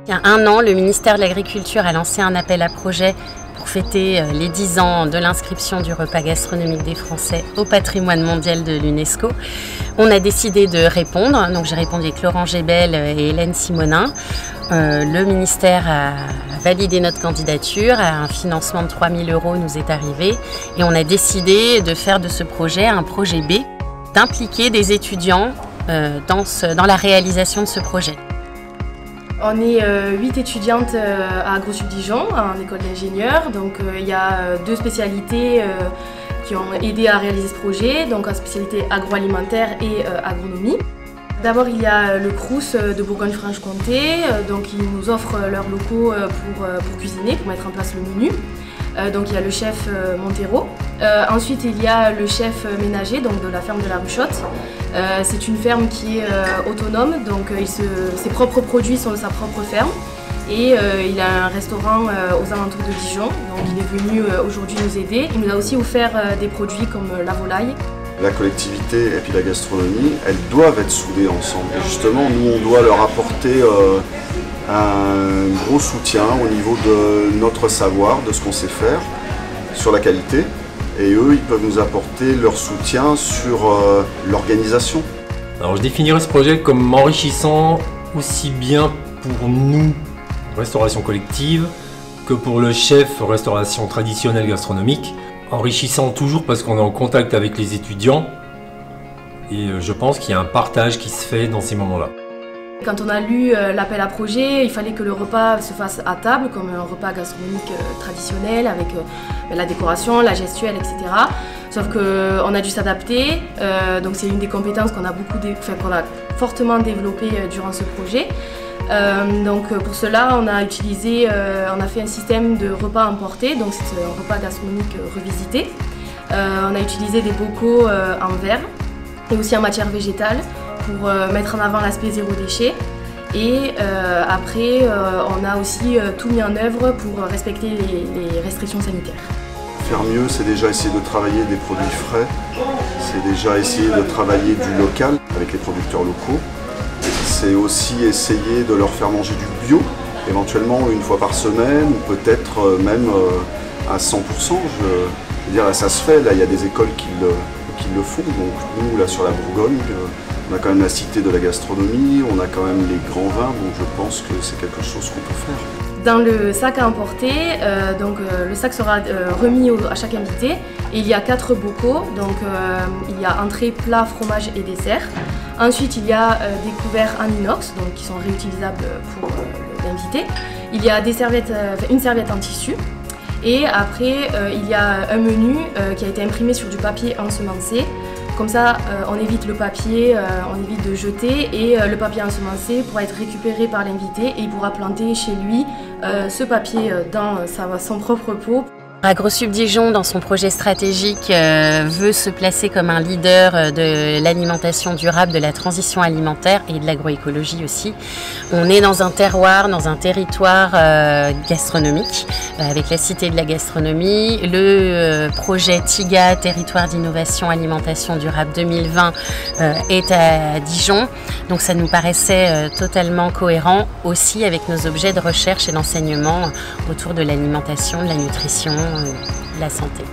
Il y a 1 an, le ministère de l'Agriculture a lancé un appel à projet pour fêter les 10 ans de l'inscription du repas gastronomique des Français au patrimoine mondial de l'UNESCO. On a décidé de répondre, donc j'ai répondu avec Laurent Gébel et Hélène Simonin. Le ministère a validé notre candidature, un financement de 3 000 € nous est arrivé et on a décidé de faire de ce projet un projet B, d'impliquer des étudiants dans la réalisation de ce projet. On est 8 étudiantes à AgroSup Dijon, en école d'ingénieur. Donc il y a 2 spécialités qui ont aidé à réaliser ce projet, donc en spécialité agroalimentaire et agronomie. D'abord il y a le Crous de Bourgogne-Franche-Comté, donc ils nous offrent leurs locaux pour cuisiner, pour mettre en place le menu. Donc il y a le chef Montero. Ensuite il y a le chef ménager donc de la ferme de la Ruchotte. C'est une ferme qui est autonome, donc ses propres produits sont de sa propre ferme. Et il a un restaurant aux alentours de Dijon, donc il est venu aujourd'hui nous aider. Il nous a aussi offert des produits comme la volaille. La collectivité et puis la gastronomie, elles doivent être soudées ensemble. Et justement, nous, on doit leur apporter un gros soutien au niveau de notre savoir, de ce qu'on sait faire, sur la qualité. Et eux, ils peuvent nous apporter leur soutien sur l'organisation. Alors je définirais ce projet comme enrichissant aussi bien pour nous, restauration collective, que pour le chef restauration traditionnelle gastronomique. Enrichissant toujours parce qu'on est en contact avec les étudiants et je pense qu'il y a un partage qui se fait dans ces moments-là. Quand on a lu l'appel à projet, il fallait que le repas se fasse à table, comme un repas gastronomique traditionnel, avec la décoration, la gestuelle, etc. Sauf qu'on a dû s'adapter, donc c'est une des compétences qu'on a fortement développées durant ce projet. Donc pour cela, on a fait un système de repas emportés, donc c'est un repas gastronomique revisité. On a utilisé des bocaux en verre et aussi en matière végétale pour mettre en avant l'aspect zéro déchet. Et après, on a aussi tout mis en œuvre pour respecter les restrictions sanitaires. Faire mieux, c'est déjà essayer de travailler des produits frais, c'est déjà essayer de travailler du local avec les producteurs locaux. C'est aussi essayer de leur faire manger du bio, éventuellement 1 fois par semaine, ou peut-être même à 100%. Je veux dire, là, ça se fait, là, il y a des écoles qui le font. Donc nous, là, sur la Bourgogne, on a quand même la cité de la gastronomie, on a quand même les grands vins, donc je pense que c'est quelque chose qu'on peut faire. Dans le sac à emporter, le sac sera remis à chaque invité et il y a 4 bocaux, donc il y a entrée, plat, fromage et dessert. Ensuite il y a des couverts en inox, donc qui sont réutilisables pour l'invité. Il y a une serviette en tissu et après il y a un menu qui a été imprimé sur du papier ensemencé. Comme ça, on évite le papier, on évite de jeter et le papier ensemencé pourra être récupéré par l'invité et il pourra planter chez lui ce papier dans son propre pot. AgroSup Dijon, dans son projet stratégique, veut se placer comme un leader de l'alimentation durable, de la transition alimentaire et de l'agroécologie aussi. On est dans un terroir, dans un territoire gastronomique, avec la Cité de la Gastronomie. Le projet TIGA, Territoire d'innovation alimentation durable 2020, est à Dijon. Donc ça nous paraissait totalement cohérent aussi avec nos objets de recherche et d'enseignement autour de l'alimentation, de la nutrition, de la santé.